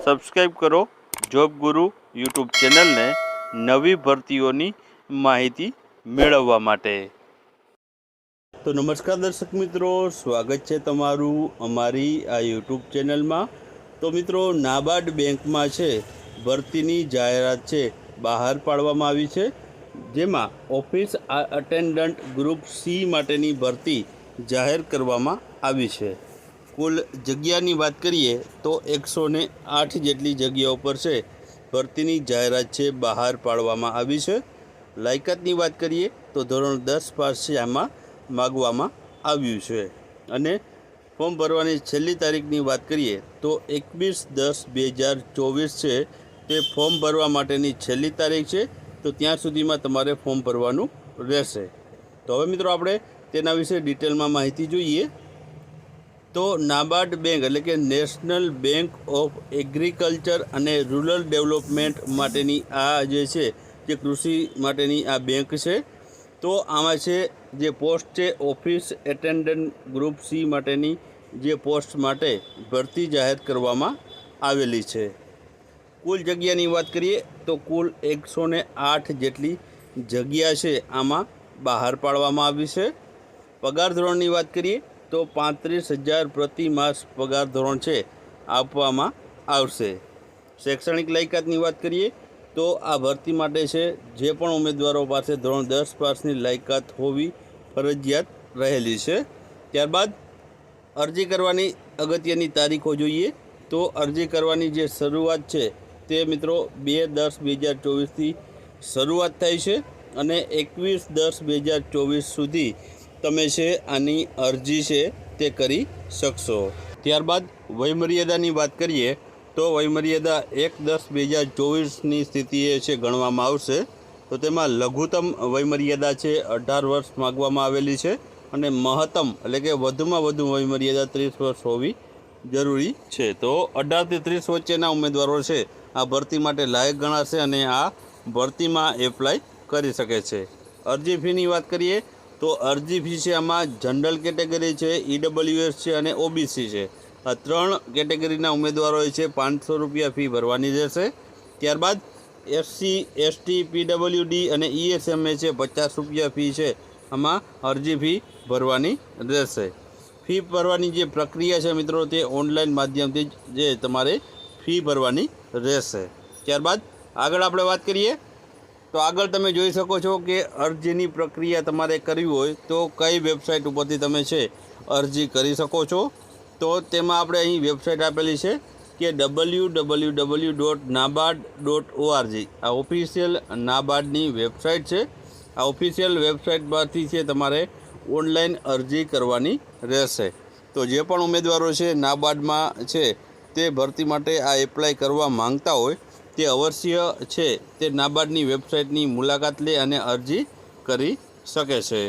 Subscribe કરો job ગુરુ YouTube ચેનલને નવી ભરતીઓની માહિતી મેળવવા માટે। તો નમસ્કાર દર્શક મિત્રો, સ્વાગત છે તમારું અમારી આ યુટ્યુબ ચેનલમાં। તો મિત્રો, નાબાર્ડ બેંકમાં છે ભરતીની જાહેરાત છે બહાર પાડવામાં આવી છે, જેમાં ઓફિસ અટેન્ડન્ટ ગ્રુપ સી માટેની ભરતી જાહેર કરવામાં આવી છે। કુલ જગ્યાની વાત કરીએ તો 108 જેટલી જગ્યાઓ પર છે ભરતીની જાહેરાત છે બહાર પાડવામાં આવી છે। લાયકાતની વાત કરીએ તો ધોરણ 10 પાસ છે આમાં માગવામાં આવ્યું છે। અને ફોર્મ ભરવાની છેલ્લી તારીખની વાત કરીએ તો 21/10/2024 છે તે ફોર્મ ભરવા માટેની છેલ્લી તારીખ છે। તો ત્યાં સુધીમાં તમારે ફોર્મ ભરવાનું રહેશે। તો હવે મિત્રો આપણે તેના વિશે ડિટેલમાં માહિતી જોઈએ। તો નાબાર્ડ બેંક એટલે કે નેશનલ બેંક ઓફ એગ્રીકલ્ચર અને રૂરલ ડેવલપમેન્ટ માટેની આ જે છે જે કૃષિ માટેની આ બેંક છે। તો આમાં છે જે પોસ્ટ છે ઓફિસ એટેન્ડન્ટ ગ્રુપ સી માટેની જે પોસ્ટ માટે ભરતી જાહેર કરવામાં આવેલી છે। કુલ જગ્યાની વાત કરીએ તો કુલ 108 જેટલી જગ્યા છે આમાં બહાર પાડવામાં આવી છે। પગાર ધોરણની વાત કરીએ તો 35,000 પ્રતિ માસ પગાર ધોરણ છે આપવામાં આવશે। શૈક્ષણિક લાયકાતની વાત કરીએ તો આ ભરતી માટે છે જે પણ ઉમેદવારો પાસે ધોરણ 10 પાસની લાયકાત હોવી ફરજિયાત રહેલી છે। ત્યારબાદ અરજી કરવાની અગત્યની તારીખો જોઈએ તો અરજી કરવાની જે શરૂઆત છે તે મિત્રો 2/10/2024થી શરૂઆત થાય છે અને 21/10/2024 સુધી તમે છે આની અરજી છે તે કરી શકશો। ત્યારબાદ વયમર્યાદાની વાત કરીએ તો વયમર્યાદા 1/10/2024ની સ્થિતિએ છે ગણવામાં આવશે। તો તેમાં લઘુત્તમ વયમર્યાદા છે 18 વર્ષ માગવામાં આવેલી છે અને મહત્તમ એટલે કે વધુમાં વધુ વયમર્યાદા 30 વર્ષ હોવી જરૂરી છે। તો 18 થી 30 વચ્ચેના ઉમેદવારો છે આ ભરતી માટે લાયક ગણાશે અને આ ભરતીમાં એપ્લાય કરી શકે છે। અરજી ફીની વાત કરીએ તો અરજી ફી છે આમાં જનરલ કેટેગરી છે, ઈડબ્લ્યુએસ છે અને ઓબીસી છે, આ 3 કેટેગરીના ઉમેદવારોએ છે 500 રૂપિયા ફી ભરવાની રહેશે। ત્યારબાદ એસસી, એસટી, પીડબ્લ્યુડી અને ઈએસએમએ છે 50 રૂપિયા ફી છે આમાં અરજી ફી ભરવાની રહેશે। ફી ભરવાની જે પ્રક્રિયા છે મિત્રો તે ઓનલાઈન માધ્યમથી જે તમારે ફી ભરવાની રહેશે। ત્યારબાદ આગળ આપણે વાત કરીએ તો આગળ તમે જોઈ શકો છો કે અરજીની પ્રક્રિયા તમારે કરવી હોય તો કઈ વેબસાઇટ ઉપરથી તમે છે અરજી કરી શકો છો। તો તેમાં આપણે અહીં વેબસાઇટ આપેલી છે કે www.nabard.org આ ઓફિશિયલ નાબાર્ડની વેબસાઇટ છે। આ ઓફિશિયલ વેબસાઇટ પરથી છે તમારે ઓનલાઈન અરજી કરવાની રહેશે। તો જે પણ ઉમેદવારો છે નાબાર્ડમાં છે તે ભરતી માટે આ એપ્લાય કરવા માંગતા હોય તે અવશ્ય છે તે નાબાર્ડની વેબસાઇટની મુલાકાત લે અને અરજી કરી શકે છે।